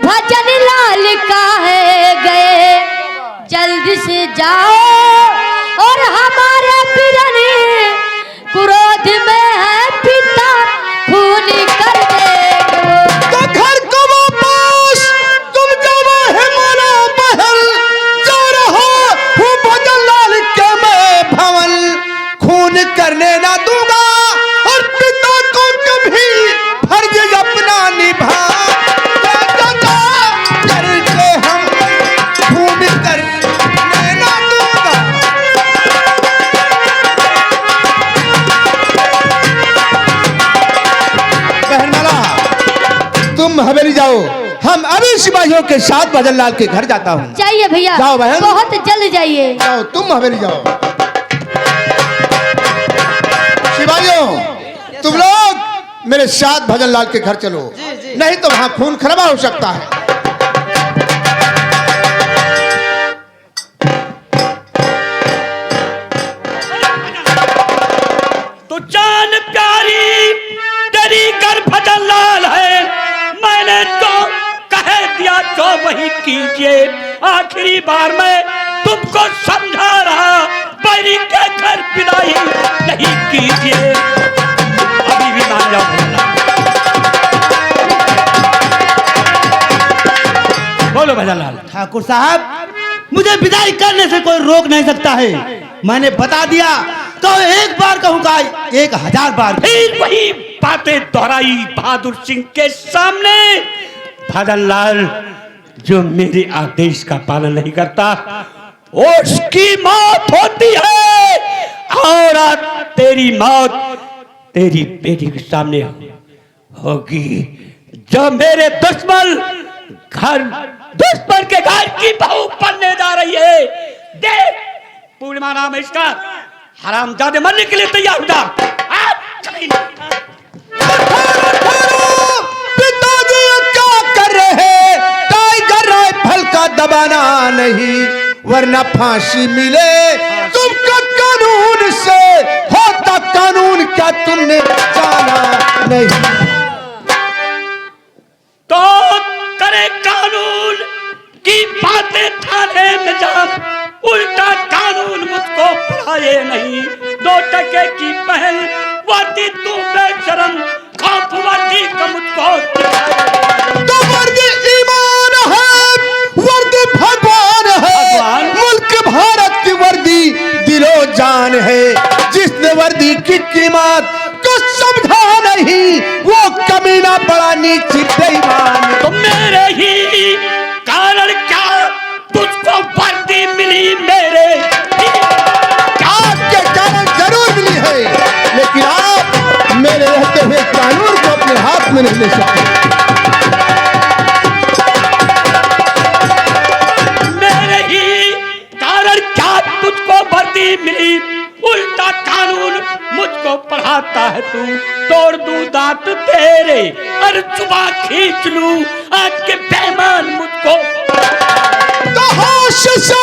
भजन लाल का है गए, जल्दी से जाओ और हमारे पिरन क्रोध में है पिता खून कर देंगे। तो घर को वापस तुम जाओ है माना बहल, जा रहा हूँ भजन लाल के मैं भवन, खून करने ना दूंगा और पिता को कभी फर्ज अपना निभा करके हम खून करने ना दूंगा। बहनमाला तुम हवेली जाओ, हम अभी सिपाहियों के साथ भजन लाल के घर जाता हूँ। जाइए भैया, जाओ बहन, बहुत जल्द जाइए। जाओ तुम हवेली जाओ। सिपाहियों तुम लोग मेरे साथ भजन लाल के घर चलो, नहीं तो वहां खून खराबा हो सकता है। तो जान प्यारी तेरी घर भजन लाल है, मैंने तो कह दिया तो वही कीजिए। आखिरी बार मैं तुमको समझा रहा, बैरी के घर विदाई नहीं कीजिए। अभी भी मान जाओ भजन लाल। बोलो भजन लाल। ठाकुर साहब, मुझे विदाई करने से कोई रोक नहीं सकता है। मैंने बता दिया तो एक बार कहूंगा 1000 बार। फिर वही बातें दोहराई बहादुर सिंह के सामने। भजन लाल जो मेरे आदेश का पालन नहीं करता उसकी मौत होती है, और आज तेरी मौत तेरी बेटी के सामने होगी। जो मेरे दुश्मन के घर की बहू बनने जा रही है। देख पूर्णिमा नाम है इसका, हरामजादे मरने के लिए तैयार हो जा। पिताजी क्या कर रहे, टाइगर राइफल का दबाना नहीं, वरना फांसी मिले तुमको कानून से, होता कानून क्या तुमने जाना नहीं। तो करे कानून की बातें थाने में जा, उल्टा कानून मुझको पढ़ाए नहीं। 2 टके की पहल वर्दी तू बेशरम, खौफ वर्दी का मुझको तो वर्दी ईमान है, वर्दी भगवान है, मुल्क भारत की वर्दी दिलो जान है। जिसने वर्दी की कीमत को समझा नहीं, वो कमीना बड़ा नीची बेईमान। तो मेरे ही कारण क्या तुझको वर्दी मिली, मेरे आपके कारण जरूर मिली है, लेकिन आप मेरे रहते हुए कानून को अपने हाथ में नहीं ले सकते। मेरे ही कारण क्या तुझको वर्दी मिली, उल्टा कानून मुझको पढ़ाता है तू। तोड़ दूं दांत तेरे और जुबान खींच लूं, आज के बेईमान मुझको। तो होश से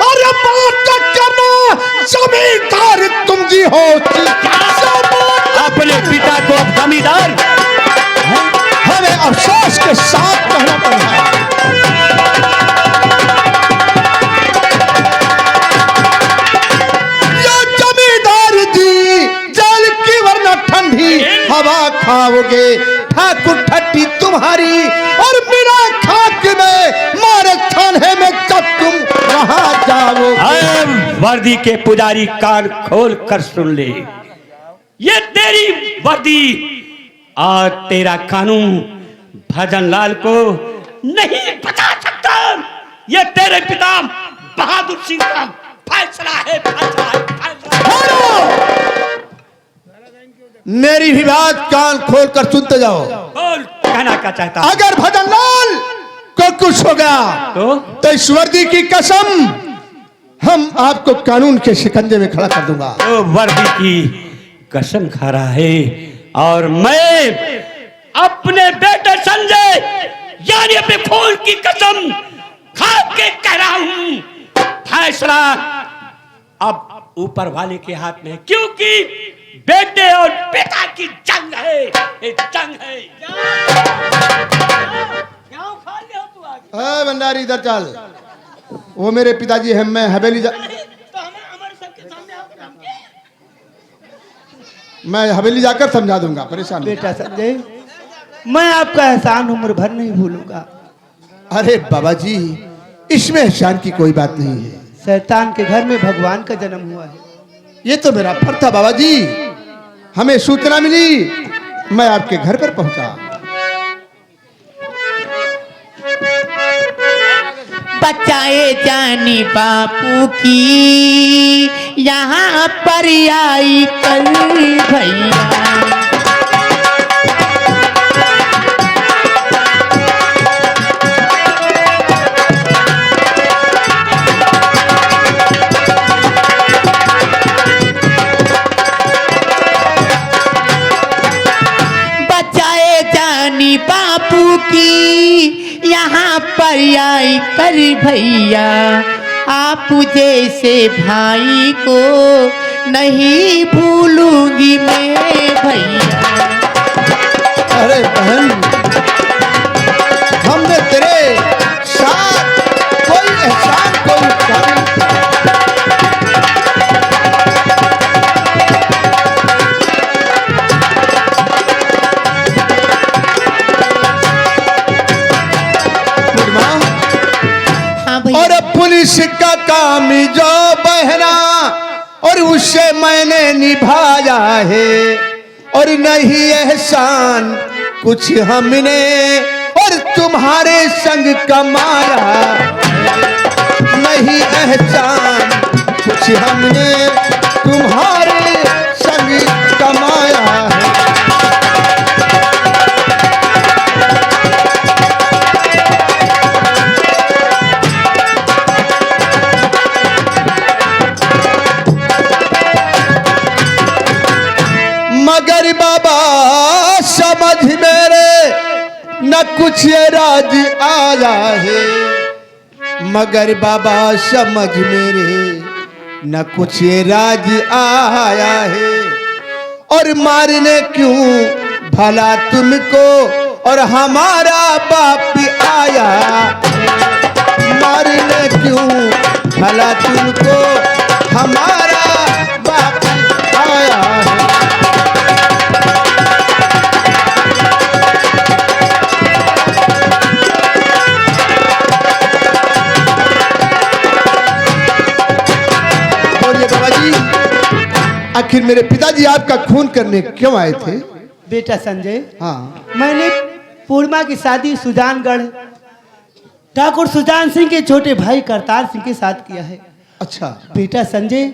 अरे बात करना, जमींदार तुम जी हो। अपने पिता को अब जमींदार हमें अफसोस के साथ कहना पड़ रहा है। ये जमींदार जी जल की वरना ठंडी हवा खाओगे, ठाकुर ठट्टी तुम्हारी और मेरा खाक में मारे थाने में जब तुम वहां जाओगे। वर्दी के पुजारी कान खोल कर सुन ले, ये तेरी वर्दी और तेरा कानून भजन लाल को नहीं बचा सकता। ये तेरे पिता बहादुर सिंह का फैसला है, फैसला है, फैसला है। मेरी भी बात कान खोल कर सुनते जाओ। बोल, कहना क्या चाहता? अगर भजन लाल को कुछ हो गया तो इस वर्दी की कसम हम आपको कानून के शिकंजे में खड़ा कर दूंगा। तो वर्दी की कसम खा रहा है, और मैं अपने बेटे संजय यानी अपने खून की कसम खा के कह रहा हूं, फैसला अब ऊपर वाले के हाथ में है, क्योंकि बेटे और पिता की जंग है, ये जंग है। भंडारी इधर चल। वो मेरे पिताजी है, मैं हवेली जाकर समझा दूंगा, परेशान मत। बेटा संजय, मैं आपका एहसान उम्र भर नहीं भूलूंगा। अरे बाबा जी, इसमें एहसान की कोई बात नहीं है। शैतान के घर में भगवान का जन्म हुआ है। ये तो मेरा फर्ज था बाबा जी। हमें सूचना मिली, मैं आपके घर पर पहुंचा। बचाए जानी बापू की यहाँ पर आई कल भैया। बचाए जानी बापू की यहाँ पर आई कर भैया। आप जैसे भाई को नहीं भूलूंगी मैं भैया। अरे बहन, हमने तेरे साथ कोई एहसान, कोई उपकार नहीं किया। हाँ भैया। और पुलिस का काम जो बहना, और उससे मैंने निभाया है। और नहीं एहसान कुछ हमने और तुम्हारे संग कमाया। नहीं एहसान कुछ हमने तुम्हारे संग कमाया है। मगर बाबा समझ मेरे न कुछ ये राज आया है। मगर बाबा समझ मेरे न कुछ ये राज आया है। और मारने क्यों भला तुमको और हमारा बाप आया। मारने क्यों भला तुमको हमारा बाप आया है। बाबा जी, आखिर मेरे पिताजी आपका खून करने क्यों आए थे? बेटा संजय, हाँ, मैंने पूर्णिमा की शादी सुजानगढ़ ठाकुर सुजान सिंह के छोटे भाई करतार सिंह के साथ किया है। अच्छा। बेटा संजय,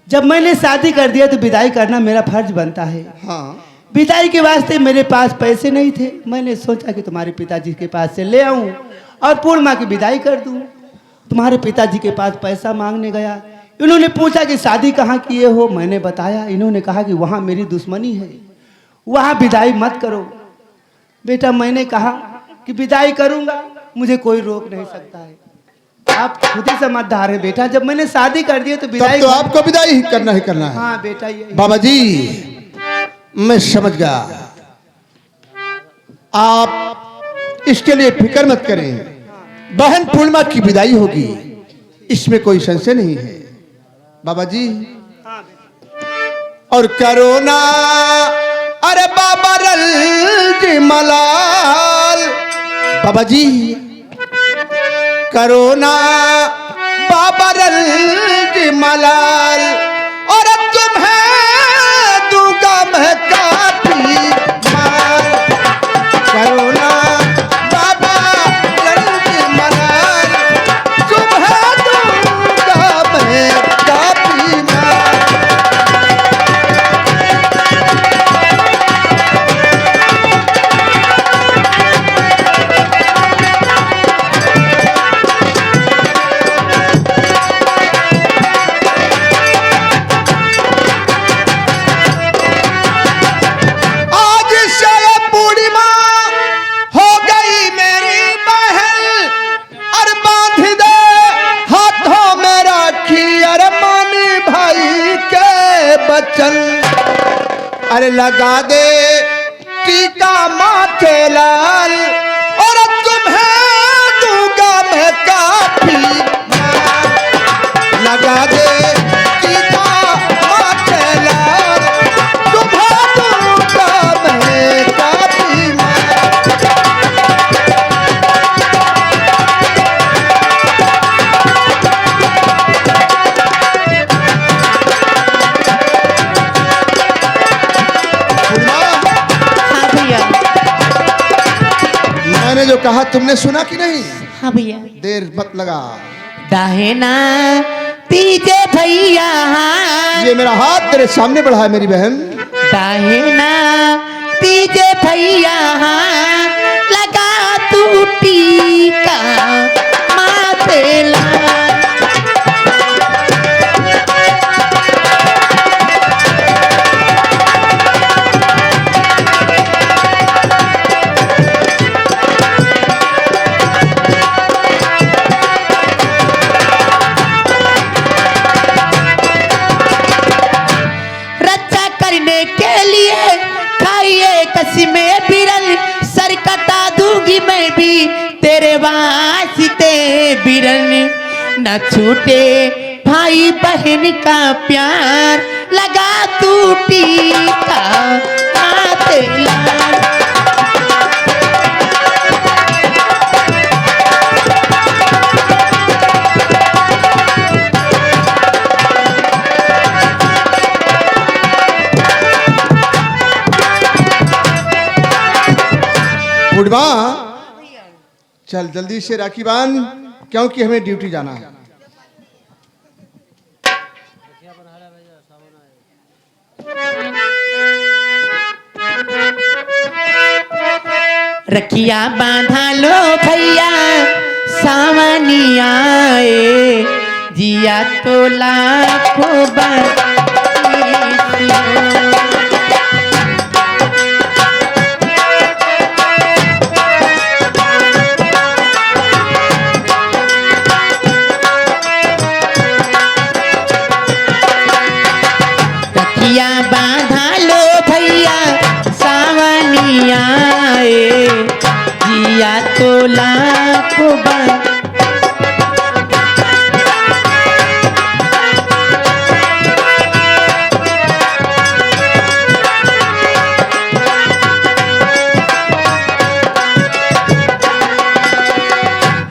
जब मैंने शादी कर दिया तो विदाई करना मेरा फर्ज बनता है। हाँ, विदाई के वास्ते मेरे पास पैसे नहीं थे। मैंने सोचा कि तुम्हारे पिताजी के पास से ले आऊं और पूर्णिमा की विदाई कर दूं। तुम्हारे पिताजी के पास पैसा मांगने गया। इन्होंने पूछा कि शादी कहाँ किए हो। मैंने बताया। इन्होंने कहा कि वहाँ मेरी दुश्मनी है, वहाँ विदाई मत करो। बेटा, मैंने कहा कि विदाई करूँगा, मुझे कोई रोक नहीं सकता है। आप खुद ही समझदार है बेटा। जब मैंने शादी कर दी तो विदाई तब तो आपको विदाई ही करना है। हाँ बेटा, ये बाबा जी, मैं समझ गया। आप इसके लिए फिक्र मत करें। बहन पूर्णिमा की विदाई होगी, इसमें कोई संशय नहीं है। बाबा जी, और करोना, अरे बाबा रल मलाल। बाबा जी, करोना बाबा रल मलाल। और तुम्हें दूंगा मैं काफी माल। करोना बाबा रल मलाल, तुम्हें दूंगा मैं काफी माल। अरे लगा दे टीका माथे लाल। और तुम्हें जो कहा तुमने सुना कि नहीं? हाँ भैया। देर मत लगा। दाहिना तीजे भैया ये मेरा हाथ तेरे सामने बढ़ा है मेरी बहन। दाहिना तीजे भैया लगा तू टीका माथे लाल। रक्षा करने के लिए खाइए कसी में बिरल, सर कटा दूंगी मैं भी तेरे वास्ते बिरल। न छूटे भाई बहन का प्यार लगा तू टीका माथे लाल। पूर्णिमा चल जल्दी से राखी बांध, क्योंकि हमें ड्यूटी जाना है। रखिया बांधा लो भैया सावनी आए, जिया तो लाखों रखिया बांधा लो भैया सावनी आए, जिया तो लाखों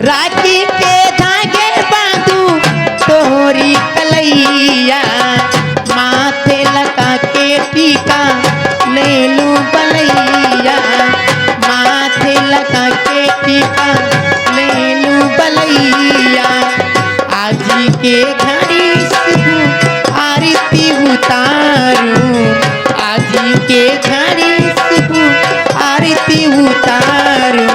राखी के धागे बांधू तोहरी कलैया, माथे लगा के टीका ले लूं बलैया, माथे लगा के टीका ले लूं बलैया। आज के घड़ी से आरती उतारूं, आज के घड़ी से आरती उतारूं,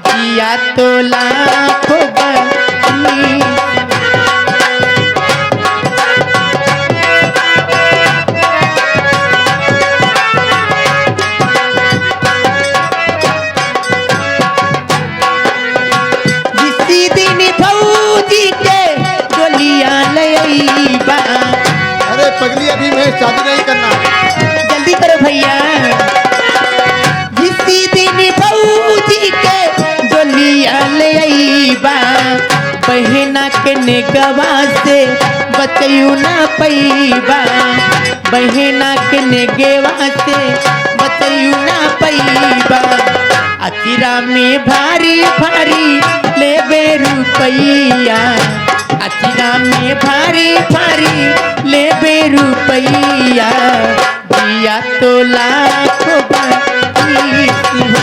जिया तो लाखों बनी। जिसी दिन भौजी के डोलिया लईबा। अरे पगली अभी मैं शादी नहीं करना। जल्दी करो भैया। जिसी दिन भौजी के डोलिया लईबा, बहना के नेगवा से बचयू ना पैबा, बहना के नेगवा से बचयू ना पैबा। अचिरा में भारी भारी लेबे रुपैया, अचिरा में भारी भारी लेबे रुपैया, दिया तो लाखों बाकी हो।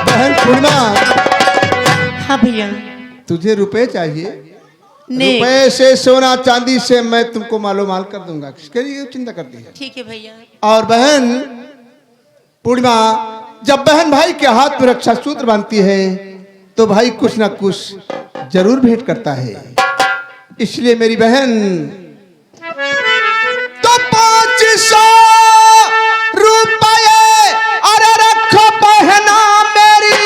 बहन पूर्णिमा, हाँ भैया। तुझे रुपए चाहिए? नहीं। रुपए से सोना चांदी से मैं तुमको मालो माल कर दूंगा, किसके लिए चिंता करती है? ठीक है भैया। और बहन पूर्णिमा, जब बहन भाई के हाथ में रक्षा सूत्र बांधती है तो भाई कुछ ना कुछ जरूर भेंट करता है। इसलिए मेरी बहन तो 500 रुपये अरे रखो बहना मेरी,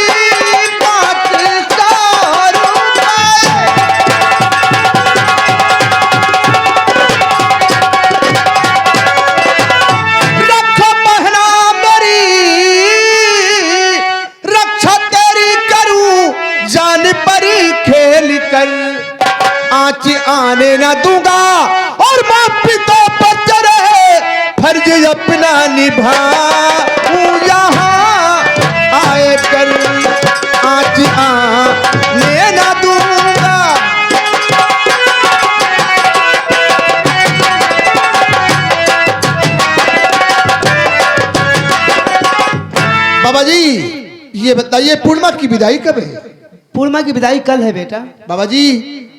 500 रुपये रखो बहना मेरी, रक्षा तेरी करूं जान परी खेल कर, आँच आने न दूंगा बाबा जी ये बताइए पूर्णिमा की विदाई कब है? पूर्णिमा की विदाई कल है बेटा। बाबा जी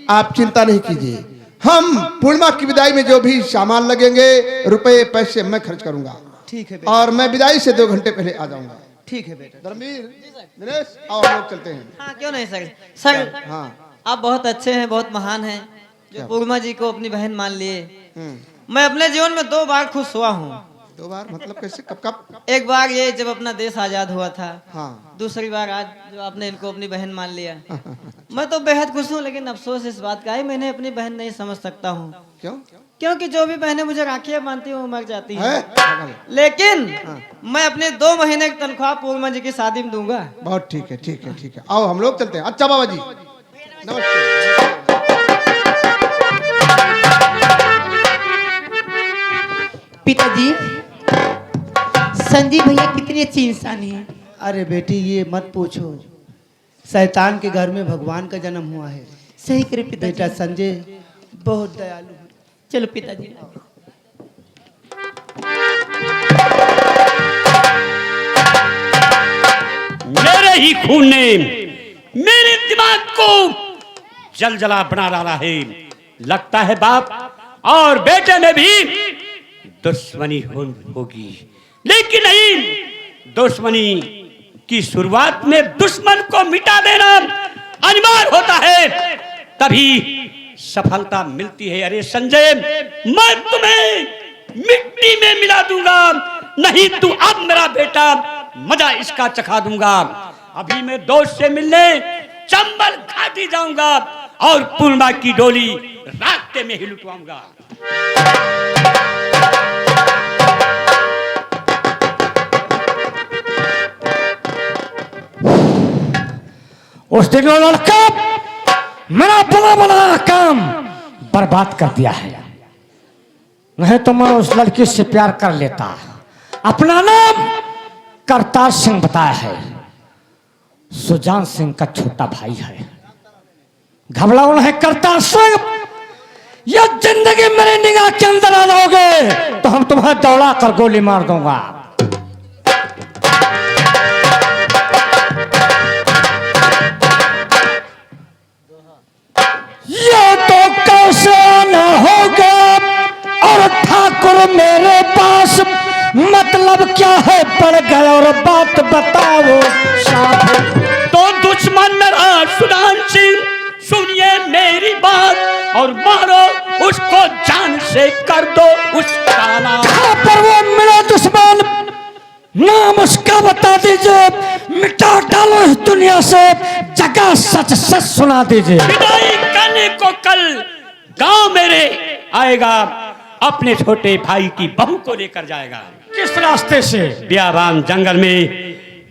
आप चिंता नहीं कीजिए, हम पूर्णिमा की विदाई में जो भी सामान लगेंगे, रुपए पैसे मैं खर्च करूंगा। ठीक है बेटा। और मैं विदाई से 2 घंटे पहले आ जाऊंगा। ठीक है बेटा। धर्मवीर, दिनेश, आओ हम लोग चलते हैं। हाँ क्यों नहीं सर। सर हाँ आप बहुत अच्छे हैं, बहुत महान हैं, जो पूर्णिमा जी को अपनी बहन मान लिए। हम्म। मैं अपने जीवन में 2 बार खुश हुआ हूँ। 2 बार मतलब कैसे? कब कब? एक बार ये जब अपना देश आजाद हुआ था, हाँ। दूसरी बार आज जो आपने इनको अपनी बहन मान लिया। मैं तो बेहद खुश हूँ, लेकिन अफसोस इस बात का है मैं इन्हें अपनी बहन नहीं समझ सकता हूँ। क्यों? क्योंकि जो भी बहनें मुझे राखियाँ बांधती हैं वो मर जाती हैं। है? लेकिन मैं अपने 2 महीने की तनख्वाह पूर्णिमा जी की शादी में दूंगा। बहुत ठीक है, ठीक है, ठीक है, आओ हम लोग चलते हैं। अच्छा बाबा जी नमस्ते। पिताजी, संजीव भैया कितनी अच्छी इंसान है। अरे बेटी ये मत पूछो, शैतान के घर में भगवान का जन्म हुआ है। सही करे पिताजी। बेटा संजय बहुत दयालु है। चलो पिताजी। मेरे ही खून ने मेरे दिमाग को जलजला बना डाला है। लगता है बाप और बेटे में भी दुश्मनी होगी, लेकिन नहीं, दुश्मनी की शुरुआत में दुश्मन को मिटा देना अनिवार्य होता है, तभी सफलता मिलती है। अरे संजय, मैं तुम्हें मिट्टी में मिला दूंगा, नहीं तू अब मेरा बेटा, मजा इसका चखा दूंगा। अभी मैं दोस्त से मिलने चंबल घाटी जाऊंगा और पूर्णिमा की डोली रास्ते में ही लुटवाऊंगा। उस दिन वो लड़का मेरा बड़ा बड़ा काम बर्बाद कर दिया है, नहीं तो मैं उस लड़की से प्यार कर लेता। अपना नाम करतार सिंह बताया है, सुजान सिंह का छोटा भाई है। घबराओ नहीं करतार सिंह, ये जिंदगी मेरे निगाह के अंदर आ जाओगे तो हम तुम्हें दौड़ा कर गोली मार दूंगा। ये तो कैसे न होगा, और ठाकुर मेरे पास मतलब क्या है पड़ गया, और बात बताओ साहब। तो दुश्मन मेरा सुजान सिंह, सुनिए मेरी बात और मारो उसको, जान से कर दो उसका नाम। कहाँ पर वो मेरा दुश्मन, नाम उसका बता दीजिए, मिटा डालो इस दुनिया से, जगह सच सच सुना दीजिए। विदाई करने को कल गांव मेरे आएगा, अपने छोटे भाई की बहू को लेकर जाएगा। किस रास्ते से? बियाबान जंगल में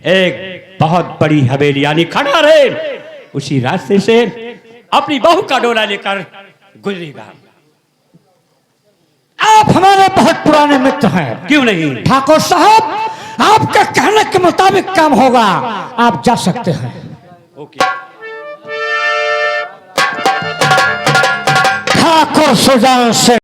एक बहुत बड़ी हवेली यानी खड़ा रहे, उसी रास्ते से अपनी बहू का डोला लेकर गुजरेगा। आप हमारे बहुत पुराने मित्र हैं। क्यों नहीं? ठाकुर साहब, आपके कहने के मुताबिक काम होगा, आप जा सकते हैं। ओके। ठाकुर सुजान सिंह।